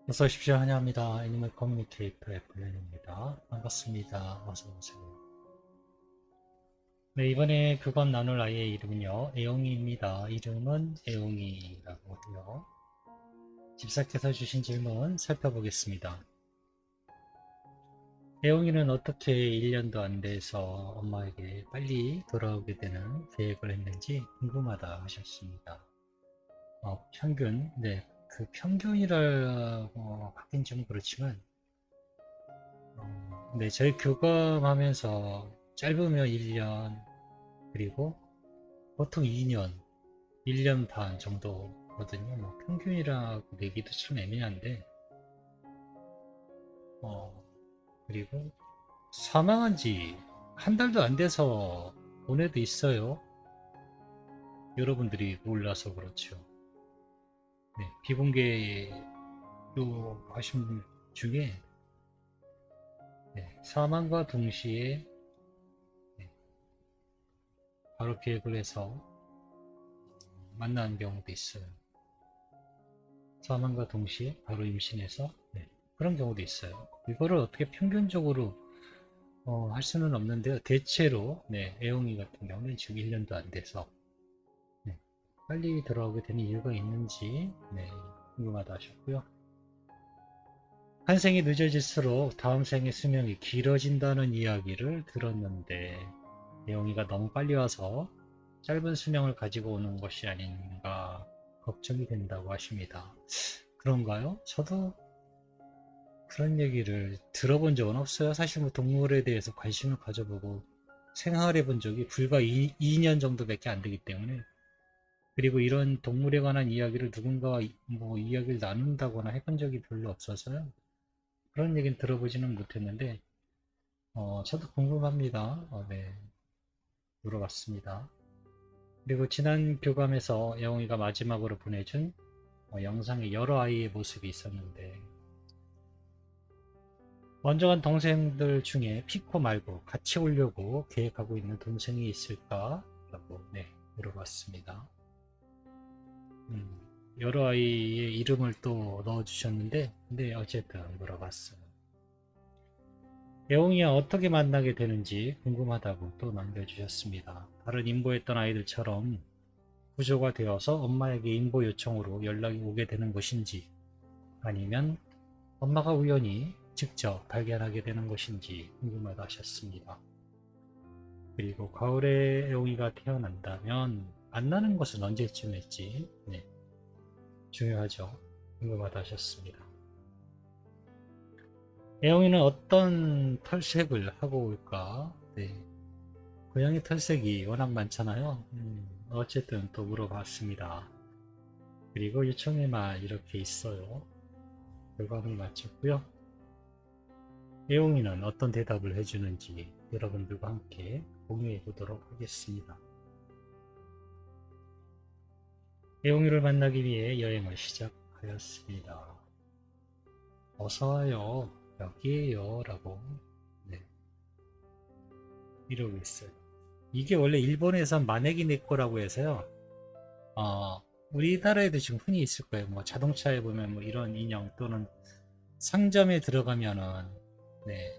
어서 오십시오. 환영합니다. 애니멀 커뮤니케이터의 블렌입니다. 반갑습니다. 어서 오세요. 네, 이번에 교감 나눌 아이의 이름은요, 애용이입니다. 이름은 애용이라고 해요. 집사께서 주신 질문 살펴보겠습니다. 애용이는 어떻게 1년도 안 돼서 엄마에게 빨리 돌아오게 되는 계획을 했는지 궁금하다 하셨습니다. 평균, 네, 그 평균이라고 하긴 좀 그렇지만, 네, 저희 교감하면서 짧으면 1년, 그리고 보통 2년, 1년 반 정도거든요. 뭐 평균이라고 내기도 참 애매한데, 어, 그리고 사망한 지 한 달도 안 돼서 온 애도 있어요. 여러분들이 몰라서 그렇죠. 네, 비공개로 하신 분 중에 네, 사망과 동시에 네, 바로 계획을 해서 만나는 경우도 있어요. 사망과 동시에 바로 임신해서 네, 그런 경우도 있어요. 이거를 어떻게 평균적으로 할 수는 없는데요. 대체로 네, 애용이 같은 경우는 지금 1년도 안 돼서 네, 빨리 들어오게 되는 이유가 있는지 네, 궁금하다 하셨고요. 한 생이 늦어질수록 다음 생의 수명이 길어진다는 이야기를 들었는데 애용이가 너무 빨리 와서 짧은 수명을 가지고 오는 것이 아닌가 걱정이 된다고 하십니다. 그런가요? 저도 그런 얘기를 들어본 적은 없어요. 사실 뭐 동물에 대해서 관심을 가져보고 생활해 본 적이 불과 2년 정도밖에 안 되기 때문에 그리고 이런 동물에 관한 이야기를 누군가와 뭐 이야기를 나눈다거나 해본 적이 별로 없어서요. 그런 얘기는 들어보지는 못했는데 저도 궁금합니다. 네, 물어봤습니다. 그리고 지난 교감에서 영웅이가 마지막으로 보내준 영상에 여러 아이의 모습이 있었는데 먼저 간 동생들 중에 피코 말고 같이 오려고 계획하고 있는 동생이 있을까? 라고 네, 물어봤습니다. 여러 아이의 이름을 또 넣어주셨는데 네, 어쨌든 물어봤어요. 애옹이와 어떻게 만나게 되는지 궁금하다고 또 남겨주셨습니다. 다른 인보했던 아이들처럼 구조가 되어서 엄마에게 인보 요청으로 연락이 오게 되는 것인지 아니면 엄마가 우연히 직접 발견하게 되는 것인지 궁금하다 하셨습니다. 그리고 가을에 애옹이가 태어난다면 만나는 것은 언제쯤일지 네, 중요하죠. 궁금하다 하셨습니다. 애옹이는 어떤 털색을 하고 올까? 네, 고양이 털색이 워낙 많잖아요. 어쨌든 또 물어봤습니다. 그리고 요청에만 이렇게 있어요. 결과물 마쳤고요. 애용이는 어떤 대답을 해주는지 여러분들과 함께 공유해 보도록 하겠습니다. 애용이를 만나기 위해 여행을 시작하였습니다. 어서와요. 여기에요. 라고 네, 이러고 있어요. 이게 원래 일본에서 마네기 네코라고 해서요. 어, 우리나라에도 지금 흔히 있을 거예요. 뭐 자동차에 보면 뭐 이런 인형 또는 상점에 들어가면은 네,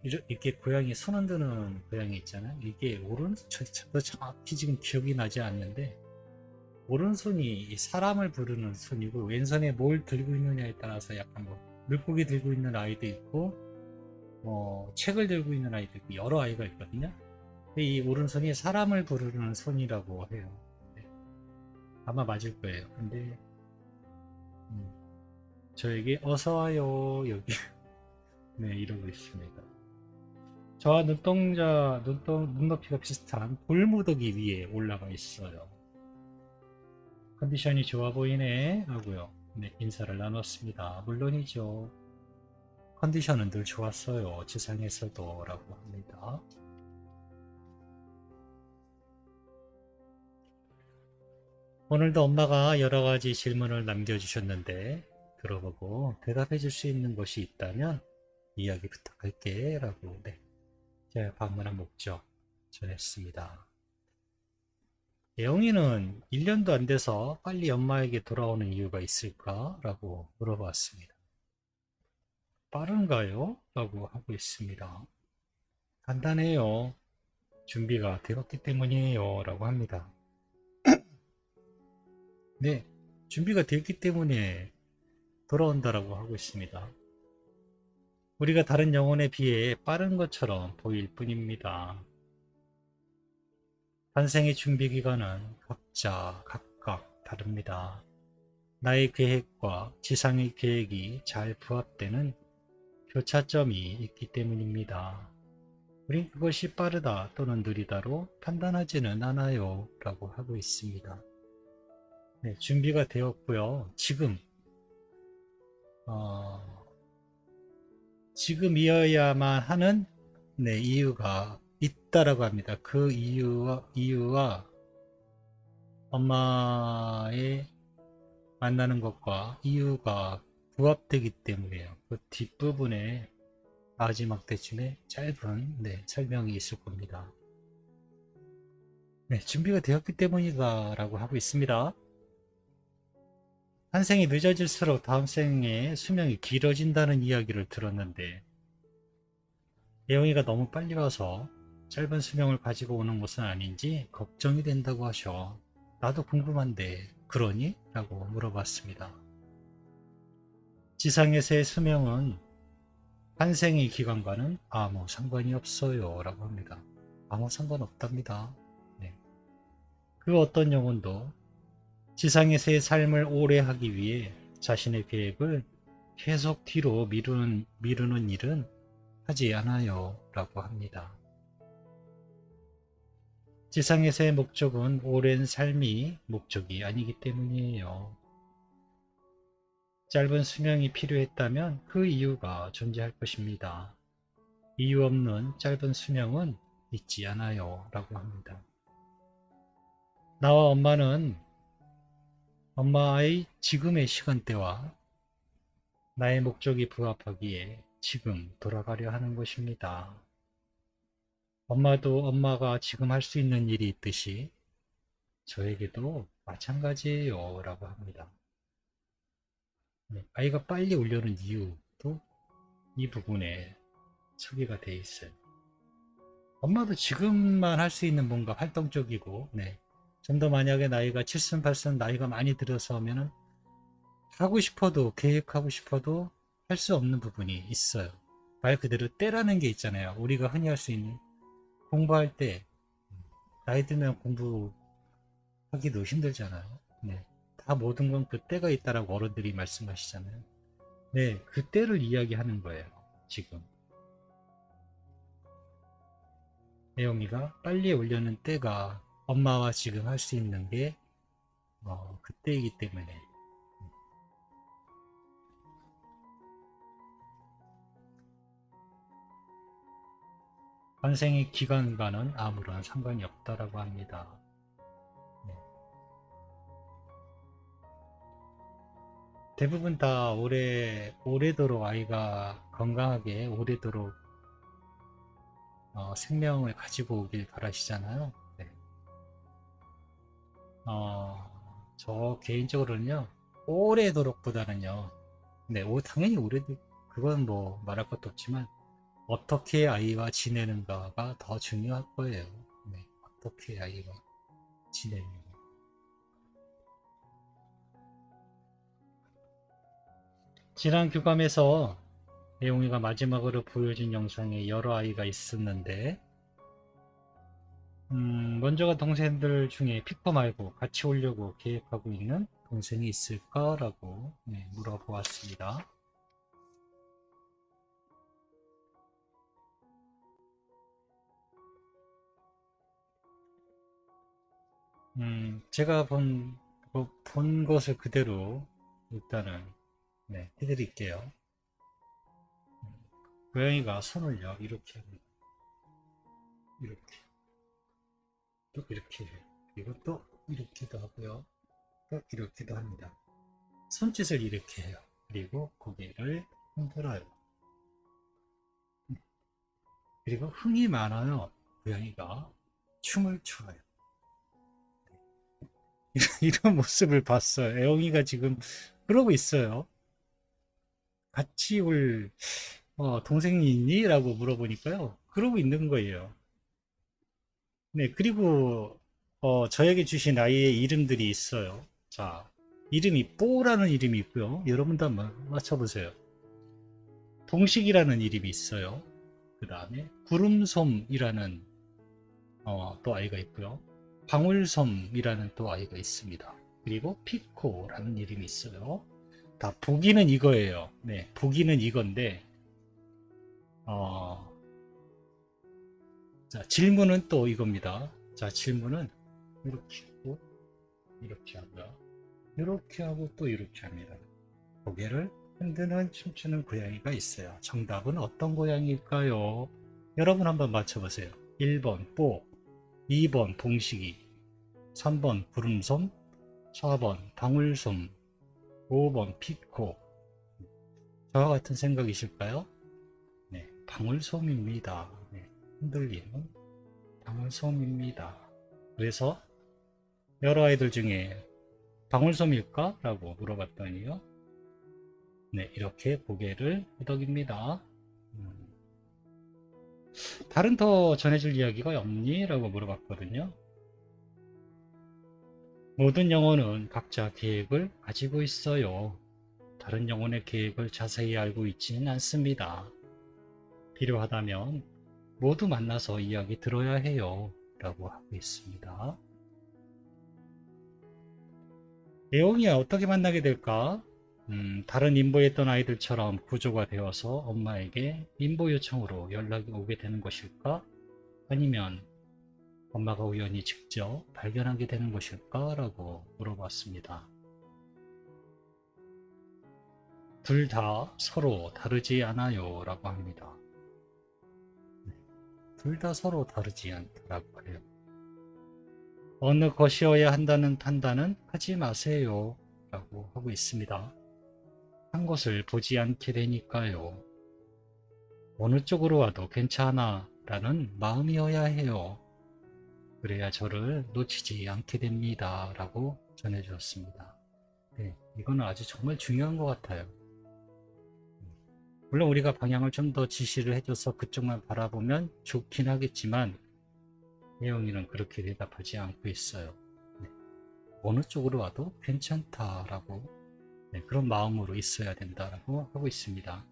이렇게 고양이 손 흔드는 고양이 있잖아요. 이게 저도 정확히 지금 기억이 나지 않는데 오른손이 사람을 부르는 손이고 왼손에 뭘 들고 있느냐에 따라서 약간 뭐 물고기 들고 있는 아이도 있고 뭐 책을 들고 있는 아이도 있고 여러 아이가 있거든요. 근데 이 오른손이 사람을 부르는 손이라고 해요. 네, 아마 맞을 거예요. 근데 음, 저에게 어서 와요 여기 네 이러고 있습니다. 저와 눈높이가 비슷한 돌무더기 위에 올라가 있어요. 컨디션이 좋아 보이네 하고요. 네, 인사를 나눴습니다. 물론이죠. 컨디션은 늘 좋았어요. 지상에서도 라고 합니다. 오늘도 엄마가 여러 가지 질문을 남겨주셨는데 들어보고 대답해 줄 수 있는 것이 있다면 이야기 부탁할게 라고 네, 제가 방문한 목적 전했습니다. 애영이는 1년도 안 돼서 빨리 엄마에게 돌아오는 이유가 있을까? 라고 물어봤습니다. 빠른가요? 라고 하고 있습니다. 간단해요. 준비가 되었기 때문이에요. 라고 합니다. 네, 준비가 되었기 때문에 돌아온다라고 하고 있습니다. 우리가 다른 영혼에 비해 빠른 것처럼 보일 뿐입니다. 탄생의 준비 기간은 각자 각각 다릅니다. 나의 계획과 지상의 계획이 잘 부합되는 교차점이 있기 때문입니다. 우린 그것이 빠르다 또는 느리다로 판단하지는 않아요 라고 하고 있습니다. 네, 준비가 되었고요. 지금이어야만 하는 네, 이유가 있다라고 합니다. 그 이유와 엄마의 만나는 것과 이유가 부합되기 때문에요. 그 뒷부분에 마지막 때쯤에 짧은 네, 설명이 있을 겁니다. 네, 준비가 되었기 때문이다 라고 하고 있습니다. 한 생이 늦어질수록 다음 생의 수명이 길어진다는 이야기를 들었는데 예영이가 너무 빨리 와서 짧은 수명을 가지고 오는 것은 아닌지 걱정이 된다고 하셔. 나도 궁금한데 그러니? 라고 물어봤습니다. 지상에서의 수명은 한 생의 기간과는 아무 상관이 없어요 라고 합니다. 아무 상관없답니다. 네. 그 어떤 영혼도 지상에서의 삶을 오래 하기 위해 자신의 계획을 계속 뒤로 미루는 일은 하지 않아요 라고 합니다. 지상에서의 목적은 오랜 삶이 목적이 아니기 때문이에요. 짧은 수명이 필요했다면 그 이유가 존재할 것입니다. 이유 없는 짧은 수명은 있지 않아요 라고 합니다. 나와 엄마는 엄마의 지금의 시간대와 나의 목적이 부합하기에 지금 돌아가려 하는 것입니다. 엄마도 엄마가 지금 할 수 있는 일이 있듯이 저에게도 마찬가지예요 라고 합니다. 아이가 빨리 오려는 이유도 이 부분에 소개가 되어 있어요. 엄마도 지금만 할 수 있는 뭔가 활동적이고 좀 더 만약에 나이가 7순 8순 나이가 많이 들어서 하면은 하고 싶어도 계획하고 싶어도 할 수 없는 부분이 있어요. 말 그대로 때라는 게 있잖아요. 우리가 흔히 할 수 있는 공부할 때 나이 들면 공부하기도 힘들잖아요. 다 모든 건 그 때가 있다라고 어른들이 말씀하시잖아요. 네, 그 때를 이야기하는 거예요. 지금 애영이가 빨리 오려는 때가 엄마와 지금 할 수 있는 게 그때이기 때문에 환생의 기간과는 아무런 상관이 없다라고 합니다. 네. 대부분 다 오래도록 아이가 건강하게 오래도록 생명을 가지고 오길 바라시잖아요. 네. 저 개인적으로는요, 오래도록보다는요, 당연히 그건 뭐 말할 것도 없지만, 어떻게 아이와 지내는가가 더 중요할 거예요. 어떻게 아이와 지내는가. 지난 교감에서 애용이가 마지막으로 보여준 영상에 여러 아이가 있었는데, 먼저가 동생들 중에 피커 말고 같이 오려고 계획하고 있는 동생이 있을까라고 물어보았습니다. 제가 본 것을 그대로 일단은 해드릴게요. 고양이가 손을요 이렇게 합니다. 이렇게 또 이렇게 해요. 그리고 또 이렇게도 하고요. 또 이렇게도 합니다. 손짓을 이렇게 해요. 그리고 고개를 흔들어요. 그리고 흥이 많아요. 고양이가 춤을 춰요. 이런 모습을 봤어요. 애용이가 지금 그러고 있어요. 같이 올 동생이 있니? 라고 물어보니까요. 그러고 있는 거예요. 네, 그리고 저에게 주신 아이의 이름들이 있어요. 자, 이름이 뽀라는 이름이 있고요. 여러분도 한번 맞춰보세요. 동식이라는 이름이 있어요. 그 다음에 구름솜이라는 또 아이가 있고요. 방울솜이라는 또 아이가 있습니다. 그리고 피코라는 이름이 있어요. 다 보기는 이거예요. 네, 보기는 이건데 어, 자, 질문은 또 이겁니다. 자, 질문은 이렇게 하고 이렇게 하고요. 이렇게 하고 또 이렇게 합니다. 고개를 흔드는 춤추는 고양이가 있어요. 정답은 어떤 고양이일까요? 여러분 한번 맞춰보세요. 1번 뽀, 2번 동식이, 3번 구름솜, 4번 방울솜, 5번 피코. 저와 같은 생각이실까요? 네, 방울솜입니다. 네, 흔들리는 방울솜입니다. 그래서 여러 아이들 중에 방울솜일까? 라고 물어봤더니요. 네, 이렇게 고개를 끄덕입니다. 다른 더 전해줄 이야기가 없니? 라고 물어봤거든요. 모든 영혼은 각자 계획을 가지고 있어요. 다른 영혼의 계획을 자세히 알고 있지는 않습니다. 필요하다면 모두 만나서 이야기 들어야 해요. 라고 하고 있습니다. 내용이 어떻게 만나게 될까? 다른 인보했던 아이들처럼 구조가 되어서 엄마에게 인보 요청으로 연락이 오게 되는 것일까? 아니면 엄마가 우연히 직접 발견하게 되는 것일까? 라고 물어봤습니다. 둘 다 서로 다르지 않아요. 라고 합니다. 둘 다 서로 다르지 않다라고 해요. 어느 것이어야 한다는 판단은 하지 마세요. 라고 하고 있습니다. 한 것을 보지 않게 되니까요. 어느 쪽으로 와도 괜찮아 라는 마음이어야 해요. 그래야 저를 놓치지 않게 됩니다. 라고 전해주었습니다. 네, 이거는 아주 정말 중요한 것 같아요. 물론 우리가 방향을 좀 더 지시를 해줘서 그쪽만 바라보면 좋긴 하겠지만 혜영이는 그렇게 대답하지 않고 있어요. 네, 어느 쪽으로 와도 괜찮다라고 네, 그런 마음으로 있어야 된다라고 하고 있습니다.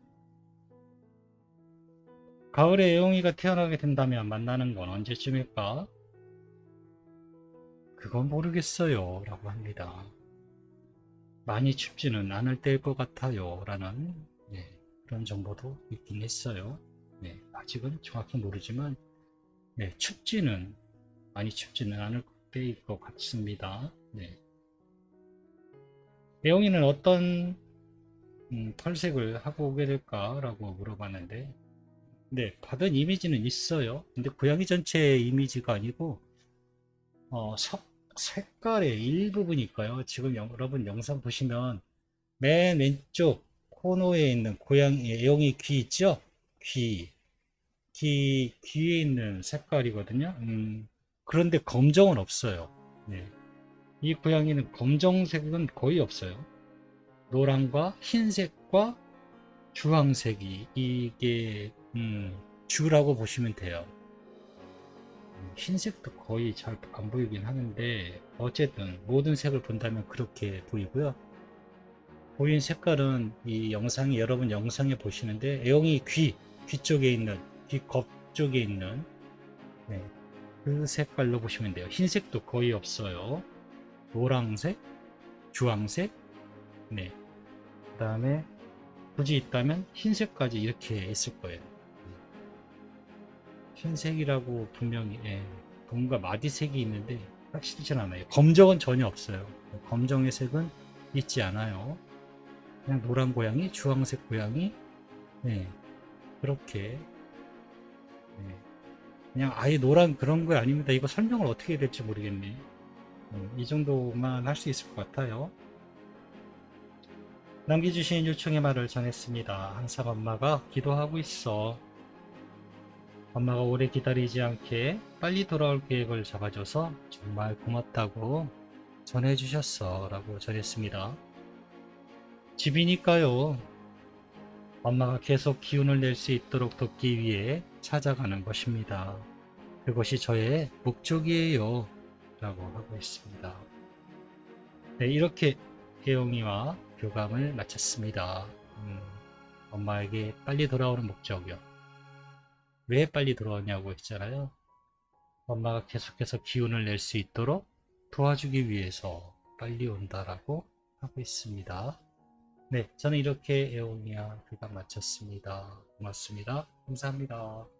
가을에 애용이가 태어나게 된다면 만나는 건 언제쯤일까? 그건 모르겠어요 라고 합니다. 많이 춥지는 않을 때일 것 같아요 라는 네, 그런 정보도 있긴 했어요. 네, 아직은 정확히 모르지만 네, 많이 춥지는 않을 때일 것 같습니다. 네. 애용이는 어떤 털색을 하고 오게 될까라고 물어봤는데 네, 받은 이미지는 있어요. 근데 고양이 전체의 이미지가 아니고 색깔의 일부분일까요? 지금 여러분 영상 보시면 맨 왼쪽 코너에 있는 고양이 애용이 귀 있죠? 귀에 있는 색깔이거든요. 그런데 검정은 없어요. 네. 이 고양이는 검정색은 거의 없어요. 노랑과 흰색과 주황색이 이게 주라고 보시면 돼요. 흰색도 거의 잘 안 보이긴 하는데 어쨌든 모든 색을 본다면 그렇게 보이고요. 보인 색깔은 이 영상이 여러분 영상에 보시는데 애용이 귀 쪽에 있는 귀 겁 쪽에 있는 네, 그 색깔로 보시면 돼요. 흰색도 거의 없어요. 노란색, 주황색, 네. 그 다음에 굳이 있다면 흰색까지 이렇게 있을 거예요. 흰색이라고 분명히 뭔가 마디색이 있는데 확실치 않아요. 검정은 전혀 없어요. 검정의 색은 있지 않아요. 그냥 노란 고양이, 주황색 고양이, 네, 그렇게 네, 그냥 아예 노란 그런 거 아닙니다. 이거 설명을 어떻게 해야 될지 모르겠네. 이 정도만 할 수 있을 것 같아요. 남겨주신 요청의 말을 전했습니다. 항상 엄마가 기도하고 있어. 엄마가 오래 기다리지 않게 빨리 돌아올 계획을 잡아줘서 정말 고맙다고 전해주셨어 라고 전했습니다. 집이니까요. 엄마가 계속 기운을 낼 수 있도록 돕기 위해 찾아가는 것입니다. 그것이 저의 목적이에요 라고 하고 있습니다. 네, 이렇게 혜영이와 교감을 마쳤습니다. 엄마에게 빨리 돌아오는 목적이요. 왜 빨리 돌아오냐고 했잖아요. 엄마가 계속해서 기운을 낼 수 있도록 도와주기 위해서 빨리 온다라고 하고 있습니다. 네, 저는 이렇게 애옹이와 교감 마쳤습니다. 고맙습니다. 감사합니다.